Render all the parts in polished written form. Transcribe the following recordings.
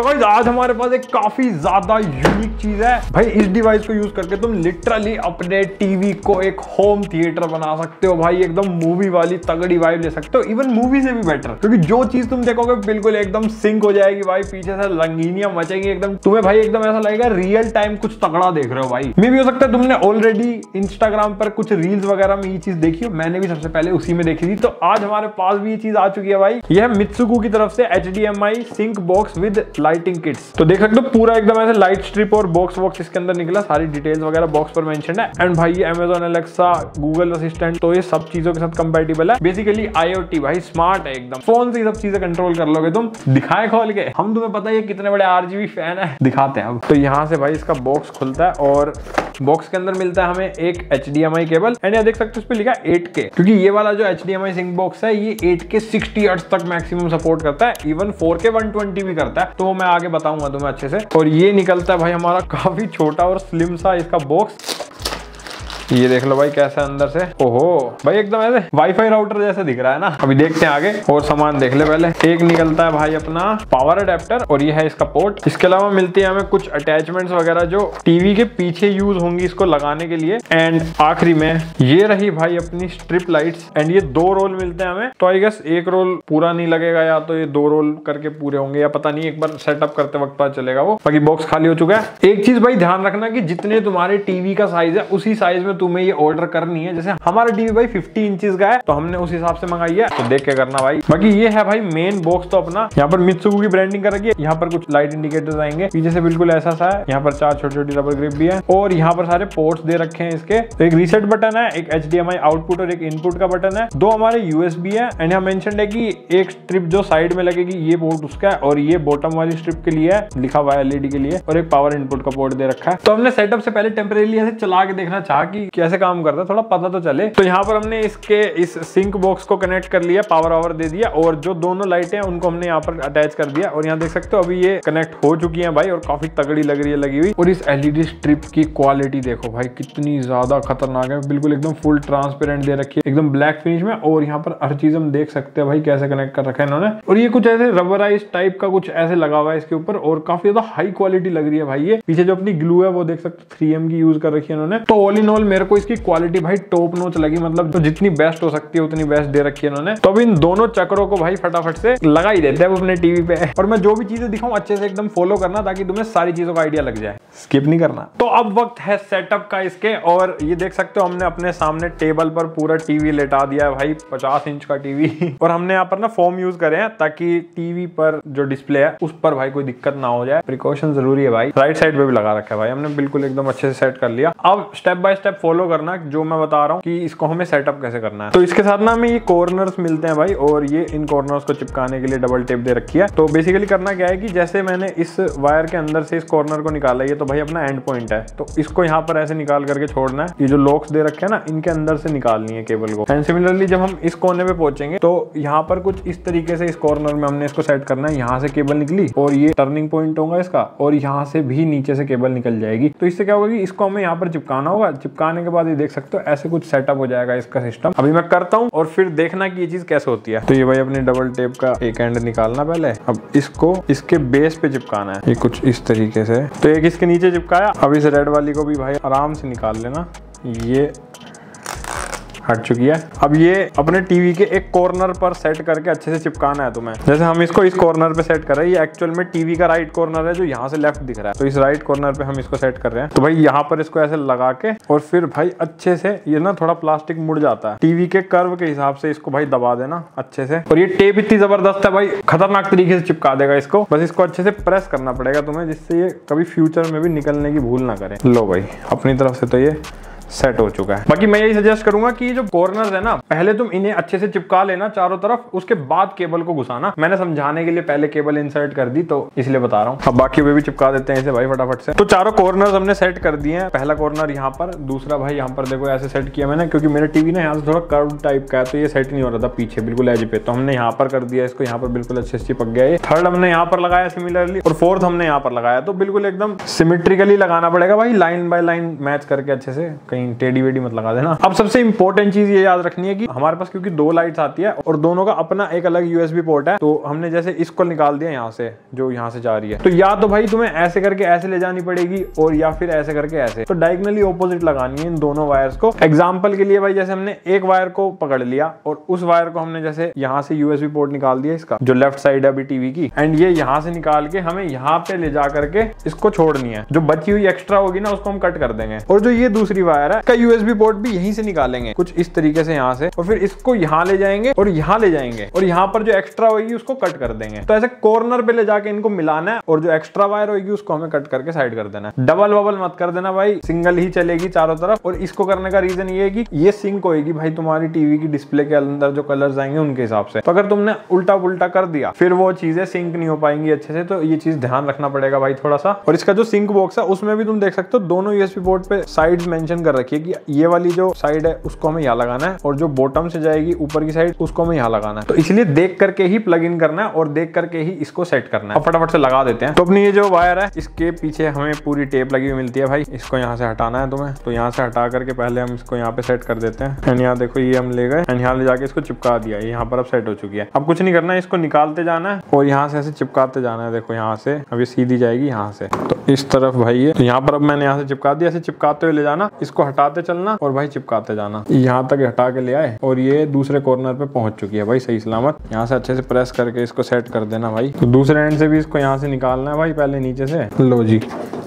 तो गाइस आज हमारे पास एक काफी ज्यादा यूनिक चीज है भाई। इस डिवाइस को यूज करके तुम लिटरली अपने टीवी को एक होम थिएटर बना सकते हो भाई। एकदम मूवी वाली तगड़ी वाइब ले सकते हो, इवन मूवी से भी बेटर, क्योंकि जो चीज तुम देखोगे बिल्कुल एकदम सिंक हो जाएगी भाई। पीछे से रंगीनियां मचेंगी एकदम, तुम्हें भाई एकदम ऐसा लगेगा रियल टाइम कुछ तगड़ा देख रहे हो भाई। मे भी हो सकता है तुमने ऑलरेडी इंस्टाग्राम पर कुछ रील्स वगैरह में ये चीज देखी हो, मैंने भी सबसे पहले उसी में देखी थी। तो आज हमारे पास भी ये चीज आ चुकी है भाई। यह है मित्सुगु की तरफ से HDMI sync box with lighting kits. तो देख सकते हो पूरा एकदम ऐसे लाइट स्ट्रिप और बॉक्स इसके अंदर निकला, सारी डिटेल्स वगैरह बॉक्स पर मेंशन है। एंड भाई ये Amazon Alexa, Google असिस्टेंट, तो ये सब चीजों के साथ कंपैटिबल है। बेसिकली IoT भाई, स्मार्ट है एकदम, फोन से ही सब चीजें कंट्रोल कर लोगे तुम। दिखाए खोल के, हम तुम्हें पता है कितने बड़े RGB फैन है, दिखाते हैं अब। तो यहाँ से भाई इसका बॉक्स खुलता है और बॉक्स के अंदर मिलता है हमें एक HDMI केबल। एंड यहाँ देख सकते हो इस पे लिखा है 8K, क्योंकि ये वाला जो HDMI सिंक बॉक्स है ये 8K 60 हर्ट्ज तक मैक्सिमम सपोर्ट करता है, इवन 4K 120 भी करता है। तो वो मैं आगे बताऊंगा तुम्हें अच्छे से। और ये निकलता है भाई हमारा काफी छोटा और स्लिम सा इसका बॉक्स। ये देख लो भाई कैसा अंदर से, ओहो भाई एकदम ऐसे वाईफाई राउटर जैसे दिख रहा है ना। अभी देखते हैं आगे और सामान देख ले पहले। एक निकलता है भाई अपना पावर अडेप्टर और ये है इसका पोर्ट। इसके अलावा मिलती है हमें कुछ अटैचमेंट्स वगैरह जो टीवी के पीछे यूज होंगी इसको लगाने के लिए। एंड आखिरी में ये रही भाई अपनी स्ट्रिप लाइट्स। एंड ये 2 रोल मिलते हैं हमें। तो आई गेस एक रोल पूरा नहीं लगेगा, या तो ये 2 रोल करके पूरे होंगे, या पता नहीं, एक बार सेटअप करते वक्त पता चलेगा वो। बाकी बॉक्स खाली हो चुका है। एक चीज भाई ध्यान रखना कि जितने तुम्हारे टीवी का साइज है उसी साइज में तुम्हें ये ऑर्डर करनी है। जैसे हमारा टीवी भाई 50 इंचेस का है तो हमने उस हिसाब से मंगाई है, तो देख के करना भाई। बाकी ये है भाई मेन बॉक्स। तो अपना यहाँ पर मित्सुगु की ब्रांडिंग कर रखी है। यहाँ पर कुछ लाइट इंडिकेटर्स आएंगे पीछे से, बिल्कुल ऐसा सा है। यहाँ पर 4 छोटी-छोटी रबर ग्रिप भी है और यहाँ पर सारे पोर्ट्स दे रखे हैं इसके। तो एक रीसेट बटन है, एक HDMI आउटपुट और एक इनपुट का बटन है। 2 हमारे USB है। एंड यहाँ मेंशन है कि एक स्ट्रिप जो साइड में लगेगी ये पोर्ट उसका है, और ये बॉटम वाली स्ट्रिप के लिए है, लिखा हुआ है LED के लिए। और एक पावर इनपुट का पोर्ट दे रखा है। तो हमने सेटअप से पहले टेम्परेरी ऐसे चला के देखना चाहा कि कैसे काम करता है, थोड़ा पता तो चले। तो यहाँ पर हमने इसके इस सिंक बॉक्स को कनेक्ट कर लिया, पावर वावर दे दिया, और जो दोनों लाइटें हैं उनको हमने यहाँ पर अटैच कर दिया। और यहाँ देख सकते हो अभी ये कनेक्ट हो चुकी हैं भाई, और काफी तगड़ी लग रही है लगी हुई। और इस LED स्ट्रिप की क्वालिटी देखो भाई कितनी ज्यादा खतरनाक है। बिल्कुल एकदम फुल ट्रांसपेरेंट दे रखी है, एकदम ब्लैक फिनिश में। और यहाँ पर हर चीज हम देख सकते हैं भाई कैसे कनेक्ट कर रखा है इन्होंने। और ये कुछ ऐसे रबराइज टाइप का कुछ ऐसे लगा हुआ है इसके ऊपर, और काफी ज्यादा हाई क्वालिटी लग रही है भाई। ये पीछे जो अपनी ग्लू है वो देख सकते हो 3M की यूज कर रखी है इन्होंने। तो ऑल इन ऑल मेरे को इसकी क्वालिटी भाई टॉप नॉच लगी, मतलब तो जितनी बेस्ट हो सकती है उतनी बेस्ट दे रखी है इन्होंने। तो अब इन दोनों चक्रों को भाई फटाफट से लगा ही देते हैं अपने टीवी पे। और मैं जो भी चीजें दिखाऊं अच्छे से एकदम फॉलो करना, ताकि तुम्हें सारी चीजों का आइडिया लग जाए, स्किप नहीं करना। तो अब वक्त है सेटअप का इसके। और ये देख सकते हो हमने अपने सामने टेबल पर पूरा टीवी लेटा दिया है भाई, 50 इंच का टीवी। और हमने यहाँ पर ना फोम यूज करे हैं ताकि टीवी पर जो डिस्प्ले है उस पर भाई कोई दिक्कत ना हो जाए। प्रिकॉशन जरूरी है भाई। राइट साइड पे भी लगा रखा है भाई हमने, बिल्कुल एकदम अच्छे से सेट कर लिया। अब स्टेप बाय स्टेप फॉलो करना जो मैं बता रहा हूँ कि इसको हमें सेटअप कैसे करना है। तो इसके साथ ना हमें ये कॉर्नर्स मिलते हैं भाई, और ये इन कॉर्नर्स को चिपकाने के लिए डबल टेप दे रखी है। तो बेसिकली करना क्या है कि जैसे मैंने इस वायर के अंदर से इस कॉर्नर को निकाला, ये तो भाई अपना एंड पॉइंट है, तो इसको यहाँ पर ऐसे निकाल करके छोड़ना है। ये जो लॉक्स दे रखे हैं ना, इनके अंदर से निकालनी है केबल को। एंड सिमिलरली जब हम इस कोने पे पहुंचेंगे तो यहाँ पर कुछ इस तरीके से इस कॉर्नर में हमने इसको सेट करना है। यहाँ से केबल निकली और ये टर्निंग पॉइंट होगा इसका, और यहाँ से भी नीचे से केबल निकल जाएगी। तो इससे क्या होगा कि इसको हमें यहाँ पर चिपकाना होगा। चिपकाने के बाद ये देख सकते हो ऐसे कुछ सेटअप हो जाएगा इसका सिस्टम। अभी मैं करता हूँ और फिर देखना कि ये चीज कैसे होती है। तो ये भाई अपनी डबल टेप का एक एंड निकालना पहले। अब इसको इसके बेस पे चिपकाना है, ये कुछ इस तरीके से। तो एक इसके नीचे चिपकाया। अब इस रेड वाली को भी भाई आराम से निकाल लेना, ये हट चुकी है। अब ये अपने टीवी के एक कॉर्नर पर सेट करके अच्छे से चिपकाना है तुम्हें। जैसे हम इसको इस कॉर्नर पे सेट कर रहे हैं, ये एक्चुअल में टीवी का राइट कॉर्नर है जो यहाँ से लेफ्ट दिख रहा है। तो इस राइट कॉर्नर पे हम इसको सेट कर रहे हैं। तो भाई यहाँ पर इसको ऐसे लगा के, और फिर भाई अच्छे से ये ना थोड़ा प्लास्टिक मुड़ जाता है, टीवी के कर्व के हिसाब से इसको भाई दबा देना अच्छे से। और ये टेप इतनी जबरदस्त है भाई, खतरनाक तरीके से चिपका देगा इसको। बस इसको अच्छे से प्रेस करना पड़ेगा तुम्हें, जिससे ये कभी फ्यूचर में भी निकलने की भूल ना करे। लो भाई अपनी तरफ से तो ये सेट हो चुका है। बाकी मैं यही सजेस्ट करूंगा कि जो कॉर्नर्स है ना, पहले तुम इन्हें अच्छे से चिपका लेना चारों तरफ, उसके बाद केबल को घुसाना। मैंने समझाने के लिए पहले केबल इंसर्ट कर दी, तो इसलिए बता रहा हूँ। अब बाकी वे भी चिपका देते हैं इसे भाई फटाफट से। तो चारों कॉर्नर्स हमने सेट कर दिए हैं। पहला कॉर्नर यहाँ पर, दूसरा भाई यहाँ पर देखो ऐसे सेट किया मैंने, क्योंकि मेरा टीवी ना यहाँ से थोड़ा कर्व टाइप का है, तो ये सेट नहीं हो रहा था पीछे बिल्कुल एज पे। तो हमने यहाँ पर कर दिया इसको, यहाँ पर बिल्कुल अच्छे से चिपक गया। थर्ड हमने यहाँ पर लगाया सिमिलरली, और फोर्थ हमने यहाँ पर लगाया। तो बिल्कुल एकदम सिमेट्रिकली लगाना पड़ेगा भाई, लाइन बाय लाइन मैच करके अच्छे से, कहीं कहीं टेढ़ी वेडी मत लगा देना। अब सबसे इंपॉर्टेंट चीज ये याद रखनी है कि हमारे पास क्योंकि 2 लाइट्स आती है और दोनों का अपना एक अलग यूएसबी पोर्ट है, तो हमने जैसे इसको निकाल दिया यहाँ से, जो यहाँ से जा रही है, तो या तो भाई तुम्हें ऐसे करके ऐसे ले जानी पड़ेगी और या फिर ऐसे करके ऐसे, तो डायगोनली ऑपोजिट लगानी है इन दोनों वायर्स को। एग्जाम्पल के लिए भाई जैसे हमने एक वायर को पकड़ लिया और उस वायर को हमने जैसे यहाँ से यूएसबी पोर्ट निकाल दिया इसका, जो लेफ्ट साइड है अभी टीवी की, एंड ये यहाँ से निकाल के हमें यहाँ पे ले जा करके इसको छोड़नी है। जो बची हुई एक्स्ट्रा होगी ना उसको हम कट कर देंगे, और जो ये दूसरी वायर है इसका यूएसबी पोर्ट भी यहीं से निकालेंगे कुछ इस तरीके से यहाँ से, और फिर इसको यहाँ ले जाएंगे और यहाँ ले जाएंगे और यहाँ पर जो एक्स्ट्रा होगी उसको कट कर देंगे। तो ऐसे कॉर्नर पे ले जाके इनको मिलाना है और जो एक्स्ट्रा वायर होगी उसको हमें कट करके साइड कर देना है। डबल वबल मत कर देना भाई, सिंगल ही चलेगी चारों तरफ। और इसको करने का रीजन ये है कि ये सिंक होगी भाई तुम्हारी टीवी की डिस्प्ले के अंदर जो कलर्स आएंगे उनके हिसाब से। तो अगर तुमने उल्टा पुल्टा कर दिया फिर वो चीजें सिंक नहीं हो पाएंगी अच्छे से, तो ये चीज ध्यान रखना पड़ेगा भाई थोड़ा सा। और इसका जो सिंक बॉक्स है उसमें भी तुम देख सकते हो दोनों यूएसबी पोर्ट पे साइड्स मेंशन कर रखी है कि ये वाली जो साइड है उसको हमें यहाँ लगाना है और जो बॉटम से जाएगी ऊपर की साइड उसको हमें यहाँ लगाना है। तो इसलिए देख करके ही प्लग इन करना है और देख करके ही इसको सेट करना है। फटाफट से लगा देते हैं। तो अपनी ये जो वायर है इसके पीछे हमें पूरी टेप लगी हुई मिलती है भाई, इसको यहाँ से हटाना है तुम्हें। तो यहाँ से हटा करके पहले हम इसको यहाँ पे सेट कर देते हैं। एंड यहाँ देखो ये हम ले गए एंड यहाँ ले जाके इसको चिपका दिया, यहाँ पर अब सेट हो चुकी है। अब कुछ नहीं करना है, इसको निकालते जाना है और यहाँ से ऐसे चिपकाते जाना है। देखो यहाँ से अभी सीधी जाएगी यहाँ से, तो इस तरफ भाई ये, तो यहाँ पर अब मैंने यहाँ से चिपका दिया। ऐसे चिपकाते हुए ले जाना, इसको हटाते चलना और भाई चिपकाते जाना। यहाँ तक हटा के ले आए और ये दूसरे कॉर्नर पे पहुंच चुकी है भाई सही सलामत। यहाँ से अच्छे से प्रेस करके इसको सेट कर देना भाई। तो दूसरे एंड से भी इसको यहाँ से निकालना है भाई, पहले नीचे से, लो जी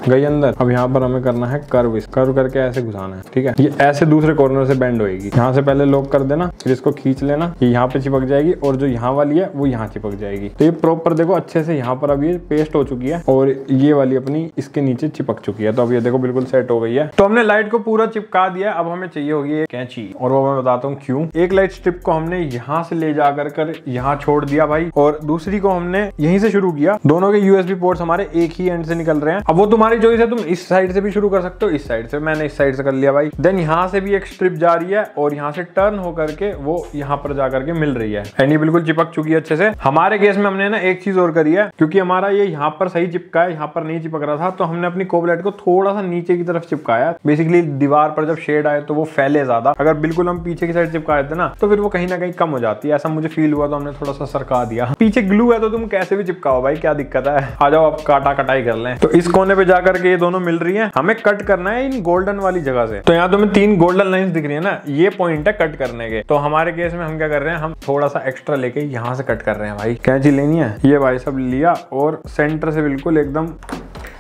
गई अंदर। अब यहाँ पर हमें करना है कर्व, कर्व करके ऐसे घुसाना है, ठीक है। ये ऐसे दूसरे कॉर्नर से बेंड होएगी, यहाँ से पहले लॉक कर देना, फिर इसको खींच लेना, ये यहाँ पे चिपक जाएगी और जो यहाँ वाली है वो यहाँ चिपक जाएगी। तो ये प्रॉपर देखो अच्छे से यहाँ पर अब ये पेस्ट हो चुकी है और ये वाली अपनी इसके नीचे चिपक चुकी है। तो अब ये देखो बिल्कुल सेट हो गई है। तो हमने लाइट को पूरा चिपका दिया। अब हमें चाहिए होगी एक कैंची, और वो मैं बताता हूँ क्यों। एक लाइट स्ट्रिप को हमने यहाँ से ले जाकर कर यहाँ छोड़ दिया भाई, और दूसरी को हमने यहीं से शुरू किया। दोनों के यूएसबी पोर्ट्स हमारे एक ही एंड से निकल रहे हैं। अब वो तुम्हारी चॉइस है, तुम इस साइड से भी शुरू कर सकते हो, इस साइड से। मैंने इस साइड से कर लिया भाई। देन यहाँ से भी एक स्ट्रिप जा रही है और यहाँ से टर्न होकर के वो यहाँ पर जाकर के मिल रही है, एंड ये बिल्कुल चिपक चुकी है अच्छे से। हमारे केस में हमने ना एक चीज और करी है, क्योंकि हमारा ये यहाँ पर सही चिपका है, यहाँ पर नहीं चिपक रहा था, तो हमने अपनी कोबलेट को थोड़ा सा नीचे की तरफ चिपकाया। बेसिकली दीवार पर जब शेड आए तो वो फैले ज्यादा। अगर बिल्कुल हम पीछे की साइड चिपकाए थे ना तो फिर वो कहीं ना कहीं कम हो जाती है, ऐसा मुझे फील हुआ। तो हमने थोड़ा सा सरका दिया। पीछे ग्लू है तो तुम कैसे भी चिपकाओ भाई, क्या दिक्कत है। आ जाओ अब काटा कटाई कर लें। तो इस कोने पे जाकर के ये दोनों मिल रही है, हमें कट करना है इन गोल्डन वाली जगह से। तो यहाँ तुम्हें 3 गोल्डन लाइंस दिख रही है ना, ये पॉइंट है कट करने के। तो हमारे केस में हम क्या कर रहे हैं, हम थोड़ा सा एक्स्ट्रा लेके यहाँ से कट कर रहे हैं भाई। कैंची लेनी है, ये भाई सब लिया और सेंटर से बिल्कुल एकदम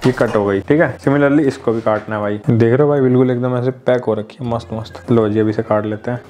ये कट हो गई, ठीक है। सिमिलरली इसको भी काटना है भाई। देख रहे हो भाई बिल्कुल एकदम ऐसे पैक हो रखी है, मस्त मस्त। लो जी अभी से काट लेते हैं।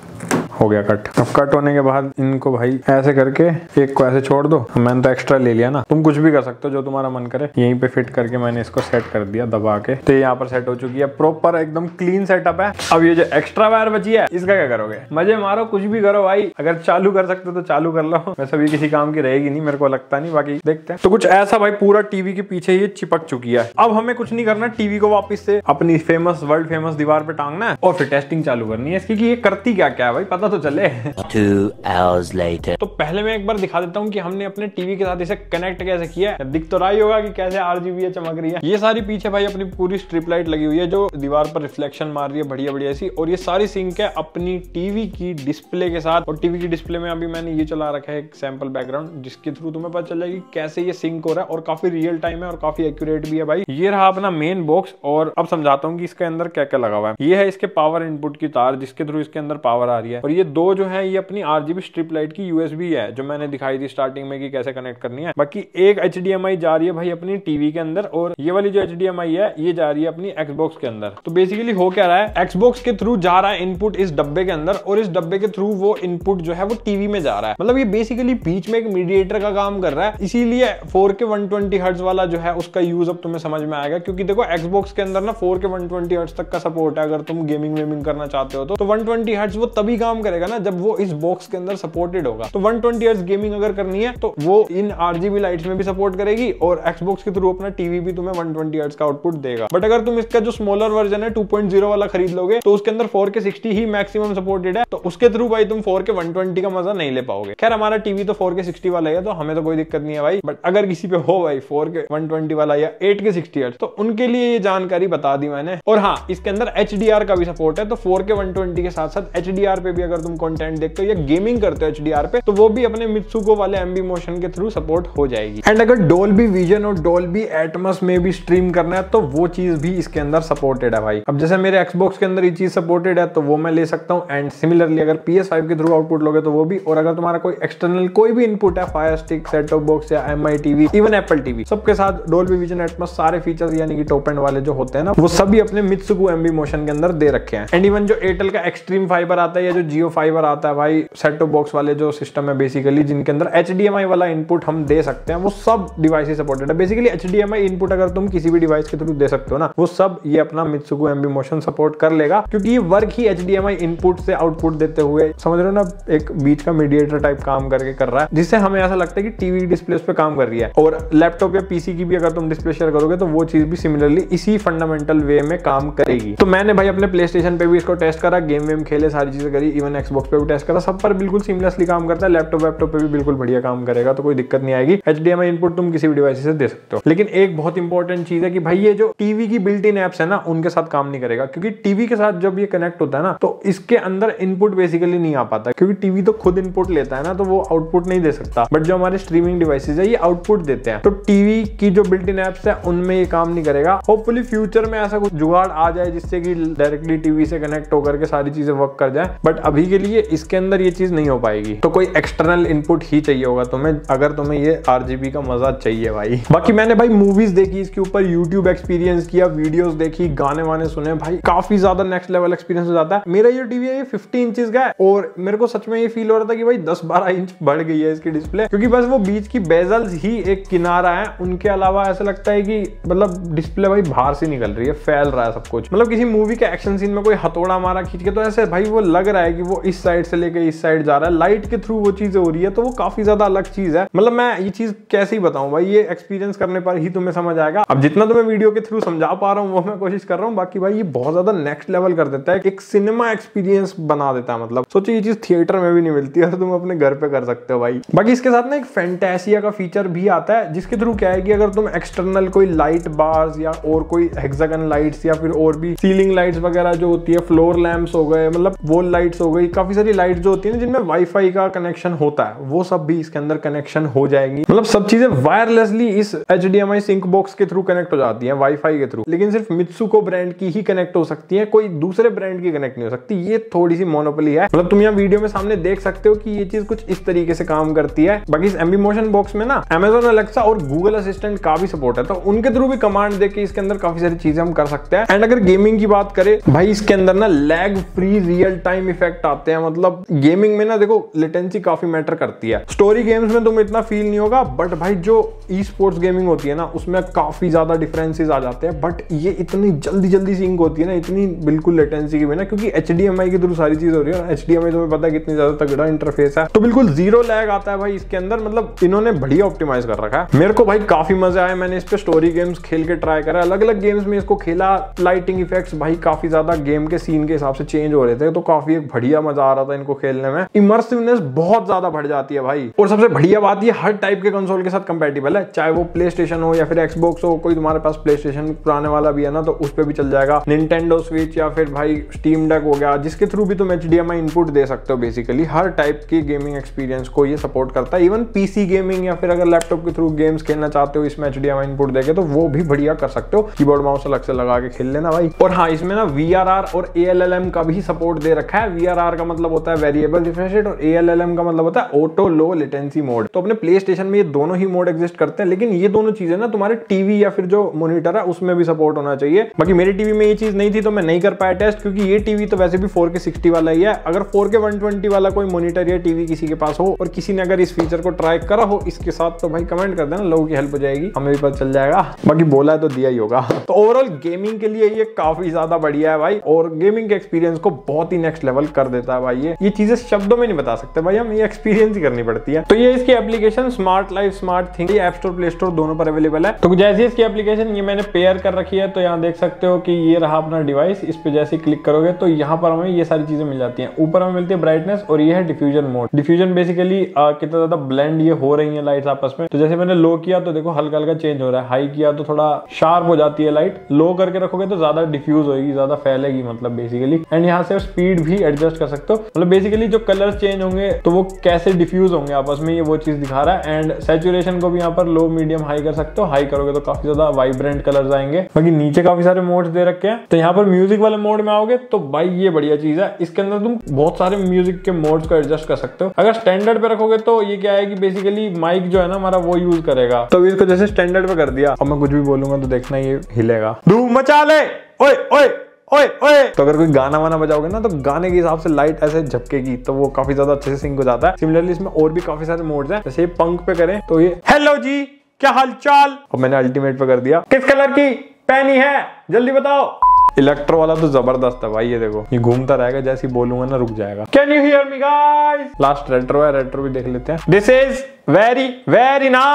हो गया कट। अब कट होने के बाद इनको भाई ऐसे करके एक को ऐसे छोड़ दो। मैंने तो एक्स्ट्रा ले लिया ना, तुम कुछ भी कर सकते हो जो तुम्हारा मन करे। यहीं पे फिट करके मैंने इसको सेट कर दिया दबा के। तो यहाँ पर सेट हो चुकी है, प्रॉपर एकदम क्लीन सेटअप है। अब ये जो एक्स्ट्रा वायर बची है इसका क्या करोगे, मजे मारो, कुछ भी करो भाई। अगर चालू कर सकते हो तो चालू कर लो, वैसे भी किसी काम की रहेगी नहीं मेरे को लगता नहीं, बाकी देखते हैं। तो कुछ ऐसा भाई पूरा टीवी के पीछे ये चिपक चुकी है। अब हमें कुछ नहीं करना, टीवी को वापस से अपनी फेमस वर्ल्ड फेमस दीवार पे टांगना है और फिर टेस्टिंग चालू करनी है इसकी कि ये करती क्या क्या है भाई, पता तो चले। 2 hours later. तो पहले मैं एक बार दिखा देता हूँ कि हमने अपने टीवी के साथ इसे कनेक्ट कैसे किया है। दिख तो रहा ही होगा कि कैसे RGB चमक रही है। ये सारी पीछे भाई अपनी पूरी स्ट्रिप लाइट लगी हुई है जो दीवार पर रिफ्लेक्शन मार रही है बढ़िया बढ़िया ऐसी, और ये सारी सिंक है अपनी टीवी की डिस्प्ले के साथ। और टीवी की डिस्प्ले में अभी मैंने ये चला रखा है एक सैंपल बैकग्राउंड, जिसके थ्रू तुम्हें पता चल जाएगी कैसे ये सिंक हो रहा है, और काफी रियल टाइम है और काफी एक्यूरेट भी है भाई। ये रहा अपना मेन बॉक्स, और अब समझाता हूँ कि इसके अंदर क्या क्या लगा हुआ है। ये है इसके पावर इनपुट की तार, जिसके थ्रू इसके अंदर पावर आ रही है। और ये 2 जो है ये अपनी RGB स्ट्रिप लाइट की USB है, जो मैंने दिखाई थी स्टार्टिंग में कि कैसे कनेक्ट करनी है। बाकी एक HDMI जा रही है भाई अपनी टीवी के अंदर, और ये वाली जो HDMI है ये जा रही है अपनी Xbox के अंदर। तो बेसिकली हो क्या रहा है, Xbox के थ्रू जा रहा है इनपुट इस डब्बे के अंदर, और इस डब्बे के थ्रू वो इनपुट जो है वो टीवी में जा रहा है। मतलब ये बेसिकली बीच में एक मीडिएटर का काम कर रहा है। इसीलिए 4K 120 हर्ट्ज वाला जो है उसका यूज अब तुम्हें समझ में आएगा, क्योंकि देखो Xbox के अंदर ना 4K 120 हर्ट्ज तक का सपोर्ट है। अगर तुम गेमिंग वेमिंग करना चाहते हो तो 120 हर्ट्ज वो तभी काम करेगा ना जब वो इस बॉक्स के अंदर सपोर्टेड होगा। तो 120 हर्ट्ज गेमिंग अगर करनी है तो वो इन RGB लाइट्स में भी सपोर्ट करेगी और Xbox के थ्रू अपना टीवी भी तुम्हें 120 हर्ट्ज का आउटपुट देगा। बट अगर तुम इसका जो स्मॉलर वर्जन है 2.0 वाला खरीद लोगे तो उसके अंदर 4K 60 ही मैक्सिमम सपोर्टेड है, तो उसके थ्रू भाई तुम 4K 120 का मजा नहीं ले पाओगे। खैर हमारा टीवी तो 4K 60 वाला है तो हमें तो कोई दिक्कत नहीं है भाई, बट अगर किसी पे हो भाई 4K 120 वाला या 8K 60 हर्ट्ज तो उनके लिए ये जानकारी बता दी मैंने। और हाँ, इसके अंदर HDR का भी सपोर्ट है, तो 4K 120 के साथ साथ HDR पे भी अगर तुम कंटेंट देखते हो या गेमिंग करते हो HDR पे तो वो भी अपने मित्सुको वाले MB मोशन के थ्रू सपोर्ट हो जाएगी। एंड अगर डोल्बी विजन और डोल्बी एटमॉस में भी स्ट्रीम करना है तो वो चीज भी इसके अंदर सपोर्टेड है भाई। अब जैसे मेरे Xbox के अंदर ये चीज सपोर्टेड है तो वो मैं ले सकता हूँ, एंड सिमिलरली अगर PS5 के थ्रू आउटपुट लोगे तो वो भी। और अगर तुम्हारा कोई एक्सटर्नल कोई भी इनपुट है, fire stick, set top box या MI TV, even Apple TV, सबके साथ डोल्बी विजन एटमॉस सारे फीचर्स यानी कि टॉप एंड वाले जो होते हैं ना वो सभी अपने मित्सुको MB मोशन के अंदर दे रखे हैं। एंड इवन जो एयरटेल का एक्सट्रीम फाइबर आता है या जो जियो फाइबर आता है भाई, सेट टॉप बॉक्स वाले जो सिस्टम है बेसिकली जिनके अंदर HDMI वाला इनपुट हम दे सकते हैं, वो सब डिवाइसेस सपोर्टेड है। बेसिकली HDMI इनपुट अगर तुम किसी भी डिवाइस के थ्रू दे सकते हो ना, वो सब ये अपना मित्सुको MB मोशन सपोर्ट कर लेगा, क्योंकि ये वर्क ही HDMI इनपुट से आउटपुट देते हुए, समझ रहे हो ना, एक बीच का मीडिएटर टाइप काम करके कर रहा है, जिससे हमें ऐसा लगता है कि टीवी डिस्प्ले पे काम कर रही है। और लैपटॉप या पीसी की भी अगर तुम डिस्प्ले शेयर करोगे तो वो चीज भी सिमिलरली इसी फंडामेंटल वे में काम करेगी। तो मैंने भाई अपने प्ले स्टेशन पे भी इसको टेस्ट करा, गेम वेम खेले, सारी चीजें करी, इवन Xbox पे भी टेस्ट करा, सब पर बिल्कुल सीमलेसली काम करता है। लैपटॉप पे भी बिल्कुल बढ़िया काम करेगा, तो कोई दिक्कत नहीं आएगी। HDMI इनपुट तुम किसी भी डिवाइस से दे सकते हो। लेकिन एक बहुत इंपॉर्टेंट चीज है कि भाई ये जो टीवी की बिल्ट इन एप्स है ना उनके साथ काम नहीं करेगा, क्योंकि टीवी के साथ जब ये कनेक्ट होता है ना तो इसके अंदर इनपुट बेसिकली नहीं आ पाता, क्योंकि टीवी तो खुद इनपुट लेता है ना, तो वो आउटपुट नहीं दे सकता। बट जो हमारे स्ट्रीमिंग डिवाइसेज है ये आउटपुट देते हैं, तो टीवी की जो बिल्ट इन एप्स है उनमें ये काम नहीं करेगा। होपफुली फ्यूचर में ऐसा कुछ जुगाड़ आ जाए जिससे कि डायरेक्टली टीवी से कनेक्ट होकर के सारी चीजें वर्क कर जाए, बट अभी के लिए इसके अंदर ये चीज नहीं हो पाएगी। तो कोई एक्सटर्नल इनपुट ही चाहिए होगा तुम्हें अगर तुम्हें ये RGB का मजा चाहिए भाई। बाकी मैंने भाई मूवीज देखी इसके ऊपर, यूट्यूब एक्सपीरियंस किया, वीडियोस देखी, गाने वाने सुने, भाई काफी ज्यादा नेक्स्ट लेवल एक्सपीरियंस हो जाता है। मेरा ये टीवी है ये 50 इंचेस का है और मेरे को सच में ये फील हो रहा था कि भाई 10-12 इंच बढ़ गई है इसकी डिस्प्ले, क्योंकि बस वो बीच की बेजल्स ही एक किनारा है, उनके अलावा ऐसा लगता है कि मतलब डिस्प्ले भाई बाहर से निकल रही है, फैल रहा है सब कुछ। मतलब किसी मूवी के एक्शन सीन में कोई हथौड़ा मारा खींच के तो ऐसे भाई वो लग रहा है कि वो इस साइड से लेके इस साइड जा रहा है, लाइट के थ्रू वो चीजें हो रही है, तो वो काफी ज्यादा अलग चीज है। मतलब मैं ये चीज कैसे ही बताऊं भाई, ये एक्सपीरियंस करने पर ही तुम्हें समझ आएगा। अब जितना तुम्हें वीडियो के थ्रू समझा पा रहा हूँ वो मैं कोशिश कर रहा हूँ, बाकी भाई ये बहुत ज्यादा नेक्स्ट लेवल कर देता है, एक सिनेमा एक्सपीरियंस बना देता है। मतलब सोचो ये चीज थिएटर में भी नहीं मिलती और तुम अपने घर पे कर सकते हो भाई। बाकी इसके साथ ना एक फैंटासिया का फीचर भी आता है, जिसके थ्रू क्या है कि अगर तुम एक्सटर्नल कोई लाइट बार्स या और कोई हेक्सागन लाइट्स या फिर और भी सीलिंग लाइट्स वगैरह जो होती है, फ्लोर लैंप्स हो गए, मतलब वॉल लाइट्स हो गई, काफी सारी लाइट जो होती है जिनमें वाईफाई का कनेक्शन होता है, वो सब भी इसके अंदर कनेक्शन हो जाएगी। मतलब सब चीजें वायरलेसली इस HDMI सिंक बॉक्स के थ्रू कनेक्ट हो जाती है वाईफाई के थ्रू, लेकिन सिर्फ मित्सुको ब्रांड की ही कनेक्ट हो सकती है, कोई दूसरे ब्रांड की कनेक्ट नहीं हो सकती। ये थोड़ी सी मोनोपोली है। मतलब तुम यहाँ वीडियो में सामने देख सकते हो कि ये चीज कुछ इस तरीके से काम करती है। बाकी इस MB मोशन बॉक्स में ना Amazon Alexa और Google असिस्टेंट का भी सपोर्ट है, तो उनके थ्रू भी कमांड देके इसके अंदर काफी सारी चीजें हम कर सकते हैं। एंड अगर गेमिंग की बात करें भाई, इसके अंदर ना lag free real time effect आते हैं। मतलब गेमिंग में ना देखो लेटेंसी काफी मैटर करती है, स्टोरी गेम्स में तुम्हें इतना फील नहीं होगा, बट भाई जो ई स्पोर्ट्स गेमिंग होती है ना उसमें काफी ज्यादा डिफरेंसेस आ जाते हैं। बट ये इतनी जल्दी सिंक होती है ना, इतनी बिल्कुल लेटेंसी की बिना, क्योंकि HDMI के थ्रू सारी चीज हो रही है। HDMI तुम्हें पता है कितनी ज्यादा तगड़ा इंटरफेस है, तो बिल्कुल जीरो लैग आता है भाई इसके अंदर। मतलब इन्होंने बढ़िया ऑप्टिमाइज कर रखा है। मेरे को भाई काफी मजा आया, मैंने इस पे स्टोरी गेम्स खेल के ट्राई करा, अलग अलग गेम्स में इसको खेला। लाइटिंग इफेक्ट्स भाई काफी ज्यादा गेम के सीन के हिसाब से चेंज हो रहे थे, तो काफी एक बढ़िया मजा आ रहा था इनको खेलने में। इमर्सिवनेस बहुत ज्यादा बढ़ जाती है भाई। और सबसे बढ़िया बात ये हर टाइप के कंसोल के साथ कंपैटिबल है, चाहे वो प्ले स्टेशन हो या फिर Xbox हो। कोई तुम्हारे पास प्ले स्टेशन पुराने वाला भी है ना तो उस पे भी चल जाएगा, निंटेंडो स्विच या फिर भाई स्टीम डेक हो गया, जिसके थ्रू भी तुम HDMI इनपुट दे सकते हो। बेसिकली हर टाइप की गेमिंग एक्सपीरियंस को ये सपोर्ट करता है। इवन PC गेमिंग या फिर अगर लैपटॉप के थ्रू गेम्स खेलना चाहते हो इसमें HDMI इनपुट देके, तो वो भी बढ़िया कर सकते हो। कीबोर्ड माउस अलग से लगा के खेल लेना भाई। और हाँ, इसमें ना VRR और ALLM का भी सपोर्ट दे रखा है। VRR का मतलब होता है वेरिएबल रिफ्रेश रेट और ALLM का मतलब होता है ऑटो लो लेटेंसी मोड। तो अपने प्ले स्टेशन में ये दोनों ही मोड एग्जिस्ट करते हैं, लेकिन ये दोनों चीजें ना तुम्हारे टीवी या फिर जो मॉनिटर है उसमें भी सपोर्ट होना चाहिए। बाकी मेरी टीवी में ये चीज नहीं थी तो मैं नहीं कर पाया टेस्ट, क्योंकि ये टीवी तो वैसे भी 4K 60 वाला ही है। अगर 4K 120 वाला कोई मॉनिटर या टीवी किसी के पास हो और किसी ने अगर इस फीचर को ट्राई करा हो इसके साथ, तो भाई कमेंट कर देना, लोगों की हेल्प हो जाएगी, हमें भी पता चल जाएगा। बाकी बोला है तो दिया ही होगा। तो ओवरऑल गेमिंग के लिए ये काफी ज्यादा बढ़िया है भाई, और गेमिंग के एक्सपीरियंस को बहुत ही नेक्स्ट लेवल कर देता है भाई। ये चीजें शब्दों में नहीं बता सकते भाई हम, ये एक्सपीरियंस ही करनी पड़ती है। तो ये इसकी application smart life smart thing ये ऐप स्टोर प्ले स्टोर दोनों पर अवेलेबल है। तो जैसे इसकी एप्लीकेशन ये मैंने पेयर कर रखी है, तो यहाँ देख सकते हो कि ये रहा अपना डिवाइस। इस पे जैसे क्लिक करोगे तो यहाँ पर हमें ये सारी चीजें मिल जाती हैं। ऊपर हमें मिलती है ब्राइटनेस और ये है डिफ्यूजन मोड। डिफ्यूजन बेसिकली कितना ज्यादा ब्लेंड ये हो रही है लाइट्स आपस में। तो जैसे मैंने लो किया तो देखो हल्का हल्का चेंज हो रहा है, हाई किया तो थोड़ा शार्प हो जाती है लाइट, लो करके रखोगे तो ज्यादा डिफ्यूज होगी, ज्यादा फैलेगी मतलब बेसिकली। एंड यहाँ से स्पीड भी एडजस्ट कर सकते हो, मतलब बेसिकली जो कलर्स चेंज होंगे तो वो कैसे डिफ्यूज होंगे आपस में, ये वो चीज दिखा रहा है। एंड सैचुरेशन को भी यहाँ पर लो मीडियम हाई कर सकते हो। हाई करोगे तो काफी ज्यादा वाइब्रेंट कलर्स आएंगे। बाकी नीचे काफी सारे मोड्स दे रखे हैं। तो यहाँ पर म्यूजिक वाले मोड में आओगे तो भाई ये बढ़िया चीज है, इसके अंदर तुम बहुत सारे म्यूजिक के मोड्स को एडजस्ट कर सकते हो। अगर स्टैंडर्ड पे रखोगे तो ये क्या है कि बेसिकली माइक जो है ना हमारा वो यूज करेगा। तो इसको जैसे स्टैंडर्ड पे कर दिया, अब मैं कुछ भी बोलूंगा तो देखना ये हिलेगा, धूम मचा ले, ओए ओए ओए ओए। तो अगर कोई गाना वाना बजाओगे ना तो गाने के हिसाब से लाइट ऐसे झपकेगी, तो वो काफी ज्यादा अच्छे से सिंक हो जाता है। सिमिलरली इसमें और भी काफी सारे मोड्स हैं। जैसे पंख पे करें तो ये हेलो जी क्या हालचाल, और मैंने अल्टीमेट पे कर दिया, किस कलर की पहनी है जल्दी बताओ। इलेक्ट्रो वाला तो जबरदस्त है भाई, ये देखो ये घूमता रहेगा, जैसे ही बोलूंगा ना रुक जाएगा। Can you hear me guys. Last retro है, रेट्रो भी देख लेते हैं। This is very very nice.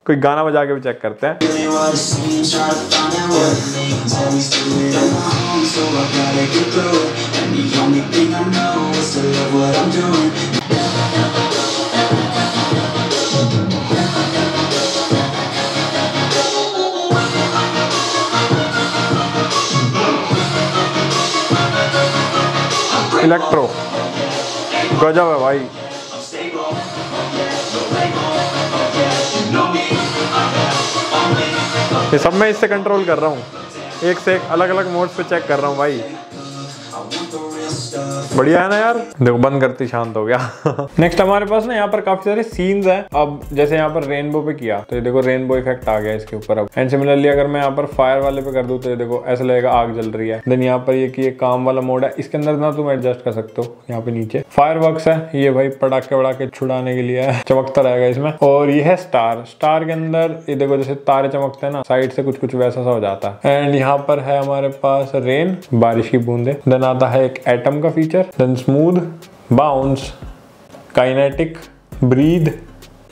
कोई गाना बजा के भी चेक करते हैं। इलेक्ट्रो गजब है भाई। ये सब मैं इससे कंट्रोल कर रहा हूँ, एक से एक अलग अलग मोड्स पे चेक कर रहा हूँ भाई। बढ़िया है ना यार। देखो बंद करती शांत हो गया। नेक्स्ट हमारे पास ना यहाँ पर काफी सारे सीन्स हैं। अब जैसे यहाँ पर रेनबो पे किया तो ये देखो रेनबो इफेक्ट आ गया इसके ऊपर। अब एंड सिमिलरली अगर मैं यहाँ पर फायर वाले पे कर दूं तो ये देखो ऐसा लगेगा आग जल रही है। देन यहाँ पर ये कि काम वाला मोड है, इसके अंदर ना तुम एडजस्ट कर सकते हो। यहाँ पे नीचे फायर वर्क्स है, ये भाई पटाखे वड़ाके छुड़ाने के लिए है, चमकता रहेगा इसमें। और ये है स्टार, स्टार के अंदर ये देखो जैसे तारे चमकते हैं ना साइड से, कुछ कुछ वैसा सा हो जाता है। एंड यहाँ पर है हमारे पास रेन, बारिश की बूंदे। देन आता है एक एटम का feature, then smooth, bounce, kinetic, breathe,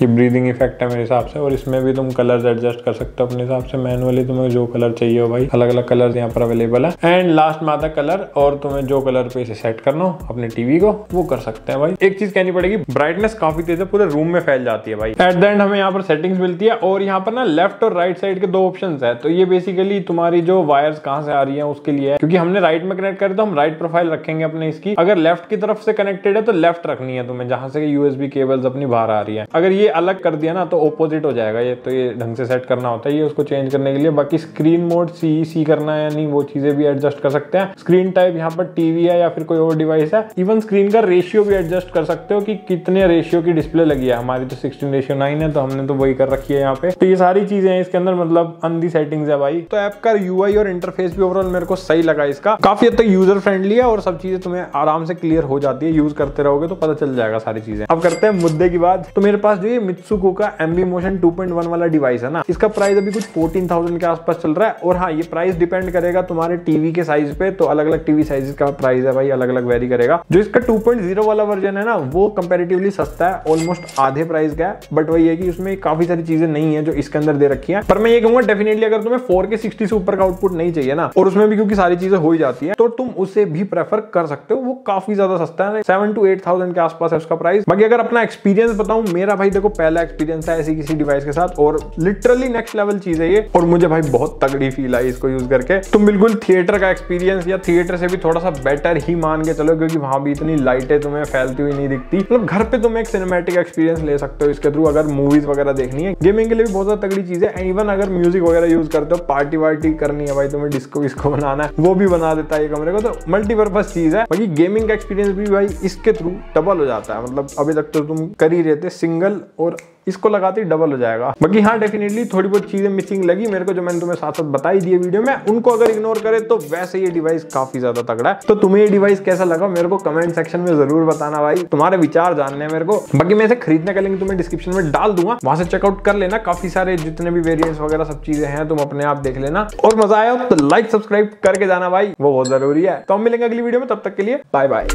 ये ब्रीदिंग इफेक्ट है मेरे हिसाब से। और इसमें भी तुम कलर्स एडजस्ट कर सकते हो अपने हिसाब से मैनुअली, तुम्हें जो कलर चाहिए हो भाई, अलग अलग कलर्स यहाँ पर अवेलेबल है। एंड लास्ट में आता है कलर, और तुम्हें जो कलर पे इसे सेट करना हो अपने टीवी को वो कर सकते हैं भाई। एक चीज कहनी पड़ेगी, ब्राइटनेस काफी तेज है, पूरे रूम में फैल जाती है भाई। एट द एंड हमें यहाँ पर सेटिंग्स मिलती है, और यहाँ पर ना लेफ्ट और राइट साइड के दो ऑप्शन है। तो ये बेसिकली तुम्हारी जो वायर्स कहाँ से आ रही है उसके लिए है, क्योंकि हमने राइट में कनेक्ट करे तो हम राइट प्रोफाइल रखेंगे अपने इसकी। अगर लेफ्ट की तरफ से कनेक्टेड है तो लेफ्ट रखनी है तुम्हें, जहां से यूएसबी केबल्स अपनी बाहर आ रही है। अगर ये अलग कर दिया ना तो ऑपोजिट हो जाएगा ये, तो ये ढंग से सेट करना होता है ये उसको चेंज करने के लिए। बाकी स्क्रीन मोड सी करना है या नहीं वो चीजें भी एडजस्ट कर सकते हैं। स्क्रीन टाइप यहाँ पर टीवी है या फिर कोई और डिवाइस है। इवन स्क्रीन का रेशियो भी एडजस्ट कर सकते हो कि कितने रेशियो की डिस्प्ले लगी है। हमारी तो 16:9 है तो हमने तो वही कर रखी है यहाँ पे। तो ये सारी चीजें हैं इसके अंदर, मतलब अंधी सेटिंग्स है भाई। तो ऐप का यूआई और इंटरफेस भी ओवरऑल मेरे को सही लगा इसका, काफी हद तक यूजर फ्रेंडली है और सब चीजें तुम्हें आराम से क्लियर हो जाती है। यूज करते रहोगे तो पता चल जाएगा सारी चीजें। अब करते हैं मुद्दे की बात। तो मेरे पास जो ये मित्सुको का एमबी मोशन 2.1 वाला डिवाइस है ना, इसका प्राइस अभी कुछ 14,000 के आसपास चल रहा है। और हाँ, ये प्राइस डिपेंड करेगा तुम्हारे टीवी के साइज पे, तो अलग अलग टीवी साइज का प्राइस है भाई, अलग अलग वेरी करेगा। जो इसका 2.0 वाला वर्जन है ना वो कंपैरेटिवली सस्ता है, ऑलमोस्ट आधे प्राइस का है। बट वही है कि उसमें काफी सारी चीजें नहीं है जो इसके अंदर दे रखी है। पर मैं ये कहूंगा डेफिनेटली अगर तुम्हें 4K 60 से ऊपर का आउटपुट नहीं चाहिए ना, और उसमें भी क्योंकि सारी चीजें हो ही जाती है, तो तुम उसे भी प्रेफर कर सकते हो। वो काफी ज्यादा सस्ता है, 7 to 8,000 के आसपास है उसका प्राइस। बाकी अगर अपना एक्सपीरियंस बताऊं, मेरा भाई देखो पहला एक्सपीरियंस है ऐसी किसी डिवाइस के साथ, और लिटरली नेक्स्ट लेवल चीज है ये। और मुझे भाई बहुत तगड़ी फील आई इसको यूज करके। तुम बिल्कुल थिएटर का एक्सपीरियंस या थिएटर से भी थोड़ा सा बेटर ही मान के चलो, क्योंकि वहां भी इतनी लाइटें तुम्हें फैलती हुई नहीं दिखती। मतलब घर पे तुम एक सिनेमैटिक एक्सपीरियंस ले सकते हो इसके थ्रू, अगर मूवीज वगैरह देखनी है। गेमिंग के लिए भी बहुत ज्यादा तगड़ी चीज है। इवन अगर म्यूजिक वगैरह यूज करते हो, पार्टी वार्टी करनी है भाई, तुम्हें डिस्को विस्को बनाना है, वो भी बना देता है ये कमरे को। तो मल्टीपर्पज चीज है। बाकी गेमिंग का एक्सपीरियंस भी भाई इसके थ्रू डबल हो जाता है। मतलब अभी तक तो तुम कर ही रहे थे सिंगल और इसको लगाते ही डबल हो जाएगा। बाकी हाँ डेफिनेटली थोड़ी बहुत चीजें मिसिंग लगी मेरे को, जो मैंने तुम्हें साथ साथ बताई दी है वीडियो में, उनको अगर इग्नोर करे तो वैसे ये डिवाइस काफी ज्यादा तगड़ा है। तो तुम्हें ये डिवाइस कैसा लगा मेरे को कमेंट सेक्शन में जरूर बताना भाई, तुम्हारे विचार जानने हैं मेरे को। बाकी मैं इसे खरीदने का लिंक तुम्हें डिस्क्रिप्शन में डाल दूंगा, वहां से चेकआउट कर लेना। काफी सारे जितने भी वेरिएंट्स वगैरह सब चीजें हैं तुम अपने आप देख लेना। और मजा आया तो लाइक सब्सक्राइब करके जाना भाई, वो बहुत जरूरी है। तो हम मिलेंगे अगली वीडियो में, तब तक के लिए बाय बाय।